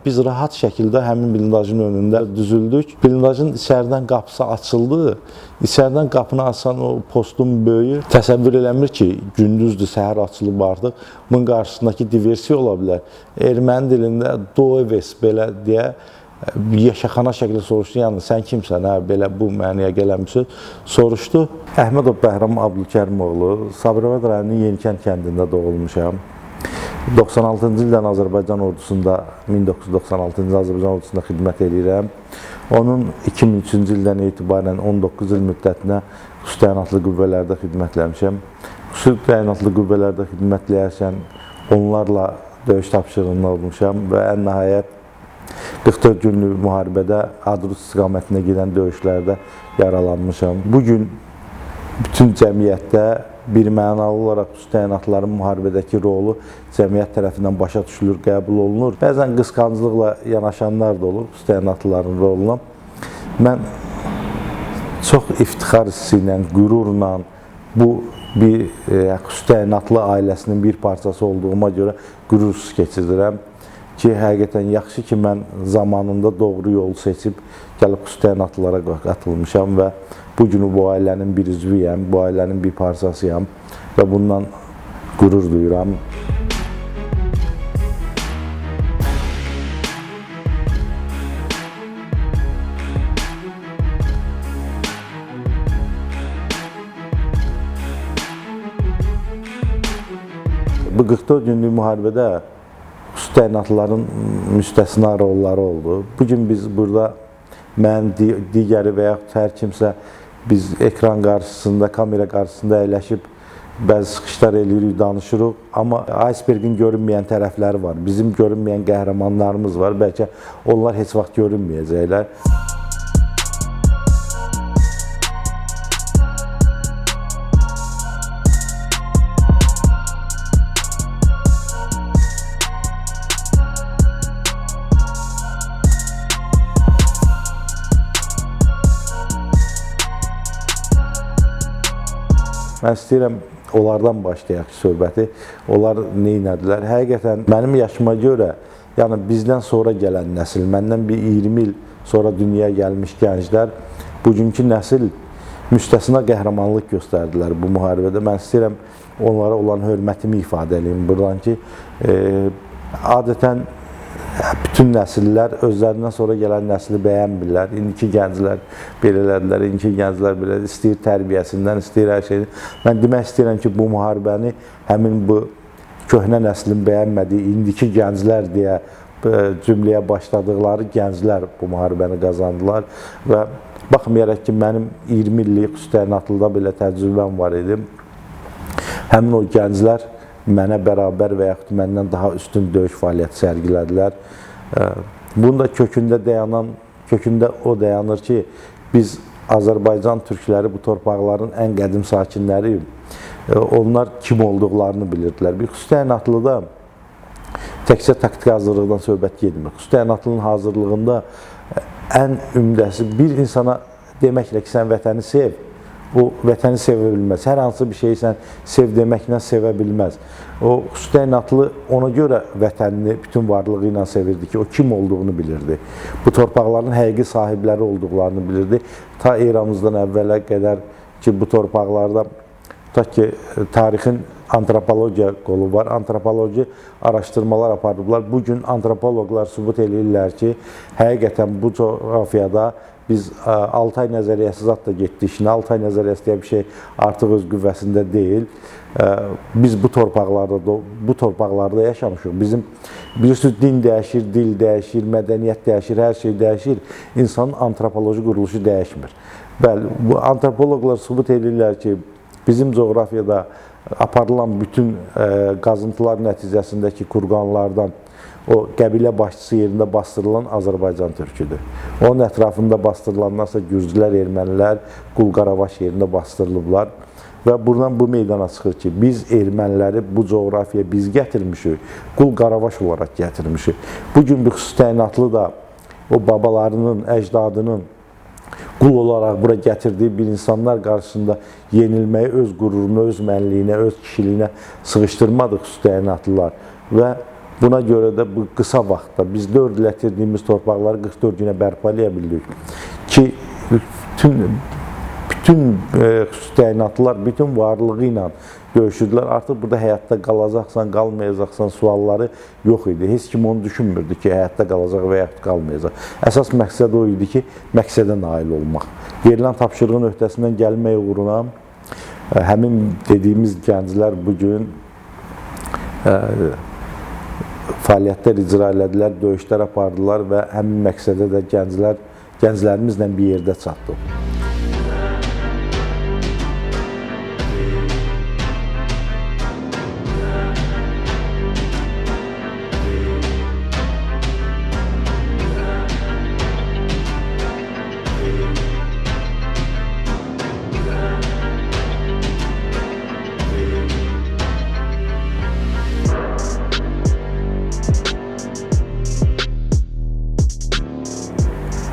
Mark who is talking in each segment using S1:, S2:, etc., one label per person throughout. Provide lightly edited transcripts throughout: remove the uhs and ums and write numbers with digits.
S1: biz rahat şəkildə həmin blindajın önündə düzüldük. Blindajın içəridən qapısı açıldı. İçəridən qapını açan o postun böyüyü təsəvvür eləmir ki, gündüzdür, səhər açılıb artıq. Bunun qarşısındakı diversiya ola bilər. Erməni dilində doeves belə deyə yaşaxana şəkildə soruşdu, yəni sən kimsən, hə, belə bu mənaya gələn bir söz soruşdu. Əhmədov Bəhram Abdülkərimoğlu, Sabirabad rayonunun Yenikənd kəndində doğulmuşam. 96-cı ildən Azərbaycan ordusunda, 1996-cı Azərbaycan ordusunda xidmət edirəm. Onun 2003-cü ildən etibarən 19 il müddətinə xüsusi təyinatlı qüvvələrdə xidmət eləmişəm. Xüsusi təyinatlı qüvvələrdə xidmət eləyərkən onlarla döyüş tapşırığında olmuşam və ən nəhayət 44 günlük müharibədə Hadrut istiqamətində gedən döyüşlərdə yaralanmışam. Bugün bütün cəmiyyətdə birmənalı olaraq xüsusi təyinatların müharibədəki rolu cəmiyyət tərəfindən başa düşülür, qəbul olunur. Bəzən qısqanclıqla yanaşanlar da olur xüsusi təyinatlıların roluna. Mən çox iftixar hissi ilə, qürurla bu bir xüsusi təyinatlı ailəsinin bir parçası olduğuma görə qürur hissi keçirirəm. Ki, həqiqətən yaxşı ki, mən zamanında doğru yolu seçib, gəlib xüsusi təyinatlılara qatılmışam və bugün bu ailənin bir üzvüyəm, bu ailənin bir parçasıyam və bundan qürur duyuram. Bu 44 günlük müharibədə xüsusi təyinatlıların müstəsna rolları oldu. Bugün biz burada mən, digəri və yaxud hər kimsə biz ekran qarşısında, kamera qarşısında əyləşib bəzi çıxışlar eləyirik, danışırıq. Amma icebergin görünməyən tərəfləri var. Bizim görünməyən qəhrəmanlarımız var. Bəlkə onlar heç vaxt görünməyəcəklər. Mən istəyirəm, onlardan başlayaq söhbəti. Onlar nə etdilər? Həqiqətən, mənim yaşıma görə, yəni bizdən sonra gələn nəsil, məndən bir 20 il sonra dünyaya gəlmiş gənclər, bugünkü nəsil müstəsna qəhrəmanlıq göstərdilər bu müharibədə. Mən istəyirəm, onlara olan hörmətimi ifadə edeyim buradan ki, adətən bütün nəsillər özlərindən sonra gələn nəsli bəyənmirlər. İndiki gənclər belələdilər, indiki gənclər belə istəyir tərbiyəsindən, istəyir hər şeyi. Mən demək istəyirəm ki, bu müharibəni həmin bu köhnə nəslin bəyənmədiyi indiki gənclər deyə cümləyə başladıqları gənclər bu müharibəni qazandılar. Və baxmayaraq ki, mənim 20 illik xüsusi təyinatlıda belə təcrübəm var idi. Həmin o gənclər mənə bərabər və yaxud məndən daha üstün döyüş fəaliyyəti sərgilədilər. Bunda kökündə o dayanır ki, biz Azərbaycan türkləri bu torpaqların ən qədim sakinləriyik. Onlar kim olduqlarını bilirdilər. Bir xüsusi təyinatlıda təkcə taktiki hazırlıqdan söhbət getmir. Xüsusi təyinatlının hazırlığında ən ümdəsi bir insana deməklə ki, sən vətəni sev, o vətəni sevə bilməz. Hər hansı bir şeyi sən sev deməklə sevə bilməz. O xüsusi təyinatlı ona görə vətənini bütün varlığı ilə sevirdi ki, o kim olduğunu bilirdi. Bu torpaqların həqiqi sahibləri olduqlarını bilirdi. Ta eramızdan əvvələ qədər ki, bu torpaqlarda tutaq ki, tarixin antropologiya qolu var. Antropoloji araşdırmalar apardıblar. Bugün antropoloqlar sübut edirlər ki, həqiqətən bu coğrafiyada biz 6 ay nəzəriyyəsi zat da getdi işinə. 6 ay nəzəriyyəsi deyə bir şey artıq öz qüvvəsində deyil. Biz bu torpaqlarda yaşamışıq. Bizim bilirsiniz, din dəyişir, dil dəyişir, mədəniyyət dəyişir, hər şey dəyişir. İnsanın antropoloji quruluşu dəyişmir. Bəli, bu antropoloqlar sübut edirlər ki, bizim coğrafiyada aparılan bütün qazıntılar nəticəsindəki kurqanlardan o qəbilə başçısı yerində bastırılan Azərbaycan türküdür. Onun ətrafında bastırılanlarsa Gürcülər, Ermənilər, Qul-Qaravaş yerində bastırılıblar. Və buradan bu meydana çıxır ki, biz erməniləri bu coğrafiyaya biz gətirmişik, Qul-Qaravaş olaraq gətirmişik. Bugün bir xüsusi təyinatlı da o babalarının, əcdadının qul olaraq bura gətirdiyi bir insanlar qarşısında yenilməyi öz qüruruna, öz mənliyinə, öz kişiliyinə sığışdırmadı xüsusi təyinatlılar. Və Buna görə də bu qısa vaxtda biz 4 il itirdiyimiz torpaqları 44 günə bərpa edə bildik ki, bütün xüsusi təyinatlılar bütün varlığı ilə döyüşürdülər. Artıq burada həyatda qalacaqsan, qalmayacaqsan sualları yox idi. Heç kim onu düşünmürdü ki, həyatda qalacaq və yaxud qalmayacaq. Əsas məqsəd o idi ki, məqsədə nail olmaq. Verilən tapşırığın öhdəsindən gəlmək uğruna həmin dediyimiz gənclər bugün fəaliyyətlər icra elədilər, döyüşlər apardılar və həmin məqsədə də gənclərimizlə bir yerdə çatdıq.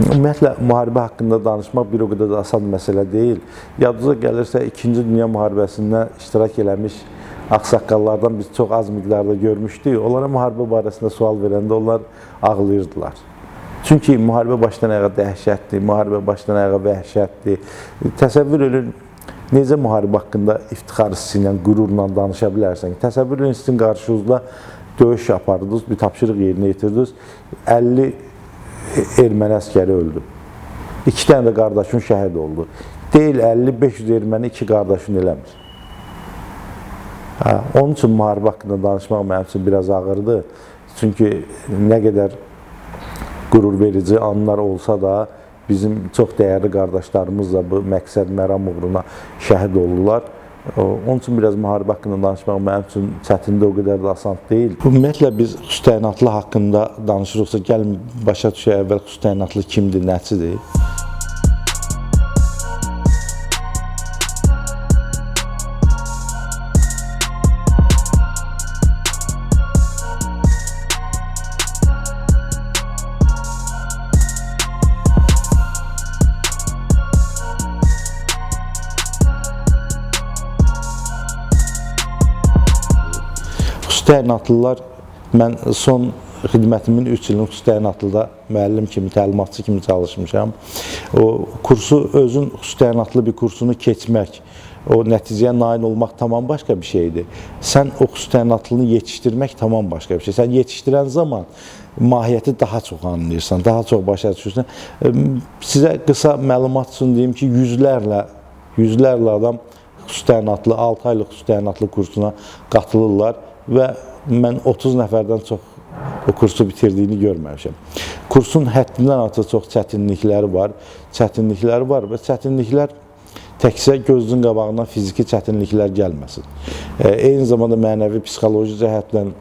S1: Ümumiyyətlə, müharibə haqqında danışmaq bir o qədər də asan məsələ deyil. Yadınıza gəlirsə, 2-ci Dünya müharibəsində iştirak eləmiş ağsaqqallardan biz çox az miqdarda görmüşdük. Onlara müharibə barəsində sual verəndə onlar ağlayırdılar. Çünki müharibə başdan ayağa dəhşətdir, müharibə başdan ayağa vəhşətdir. Təsəvvür edin, necə müharibə haqqında iftixar hissi ilə, qürurla danışa bilərsən. Təsəvvür edin, sizin qarşınızda döyüş apardınız, bir tapşırıq yerinə yetirdiniz, 50 erməni əskəri öldü. 2 dənə də qardaşın şəhid oldu. Deyil 50-500 erməni 2 qardaşın eləmir. Onun üçün müharibə haqqında danışmaq mənim üçün biraz ağırdır. Çünki nə qədər qürur verici anlar olsa da bizim çox dəyərli qardaşlarımız da bu məqsəd, məram uğruna şəhid oldular. Onun üçün biraz müharibə haqqında danışmaq mənim üçün çətindir, o qədər də asan deyil. Ümumiyyətlə biz xüsusi təyinatlı haqqında danışırıqsa, gəlin başa düşək əvvəl xüsusi təyinatlı kimdir, nəçidir? Xüsusi təyinatlılar, mən son xidmətimin 3 ilini xüsusi təyinatlıda müəllim kimi, təlimatçı kimi çalışmışam. O kursu, özün xüsusi təyinatlı bir kursunu keçmək, o nəticəyə nail olmaq tamam başqa bir şeydir. Sən o xüsusi təyinatlını yetişdirmək tamam başqa bir şey. Sən yetişdirən zaman mahiyyəti daha çox anlayırsan, daha çox başa düşürsən. Sizə qısa məlumat üçün deyim ki, yüzlərlə adam xüsusi təyinatlı, 6 aylıq xüsusi təyinatlı kursuna qatılırlar və mən 30 nəfərdən çox o kursu bitirdiyini görməmişəm. Kursun həddindən artıq çox çətinlikləri var və çətinliklər təkcə gözünün qabağından fiziki çətinliklər gəlməsin. Eyni zamanda mənəvi, psixoloji cəhətdən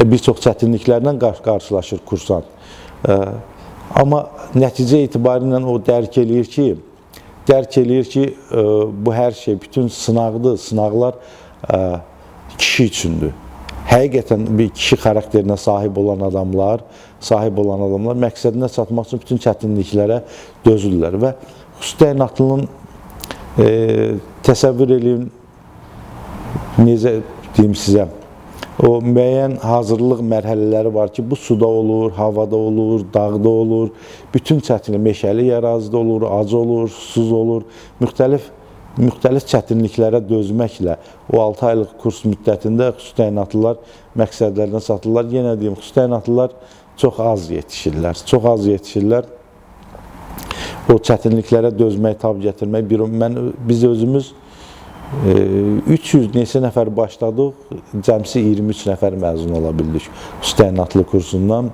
S1: bir çox çətinliklərlə qarşılaşır kursant. Amma nəticə etibarilə o dərk eləyir ki, bu hər şey, bütün sınaqdır, sınaqlar kişi üçündür. Həqiqətən bir kişi xarakterinə sahib olan adamlar məqsədinə çatmaq üçün bütün çətinliklərə dözürlər və xüsusi təyinatlının təsəvvür edin, necə deyim sizə, o müəyyən hazırlıq mərhələləri var ki, bu suda olur, havada olur, dağda olur, bütün çətinlik, meşəli ərazidə olur, ac olur, susuz olur, müxtəlif çətinliklərə dözməklə o 6 aylıq kurs müddətində xüsusi təyinatlılar məqsədlərinə çatırlar. Yenə deyim, xüsusi təyinatlılar çox az yetişirlər. O çətinliklərə dözmək, tab gətirmək. Biz özümüz 300 neçə nəfər başladıq, cəmsi 23 nəfər məzun ola bildik xüsusi təyinatlı kursundan.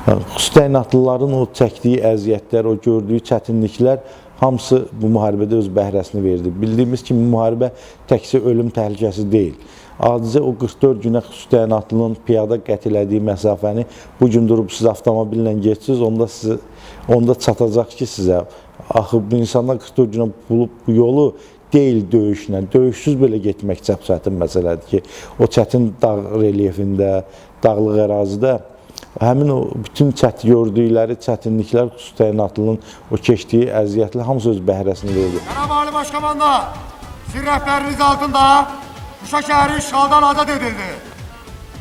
S1: Xüsusi təyinatlıların o çəkdiyi əziyyətlər, o gördüyü çətinliklər hamısı bu müharibədə öz bəhrəsini verdi. Bildiyimiz kimi, müharibə təkcə ölüm təhlükəsi deyil. Adicə o 44 günə xüsusi təyinatlının piyada qət elədiyi məsafəni bu gün durub siz avtomobillə geçsiniz, onda çatacaq ki sizə. Axı bu insanlar 44 günə bulub bu yolu deyil döyüşlə, döyüşsüz belə getmək çətin məsələdir ki, o çətin dağ relyefində, dağlıq ərazidə həmin o bütün gördükləri çətinliklər, xüsusi təyinatlının o keçdiyi əziyyətlə hamısı öz bəhrəsini verdi.
S2: Cənab Ali Başkomanda, sizin rəhbəriniz altında Şuşa şəhəri işğaldan azad edildi.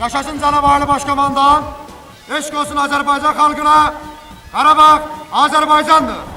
S2: Yaşasın Canavarlı Başkomandan. Eşq olsun Azərbaycan xalqına. Qarabağ Azərbaycandır.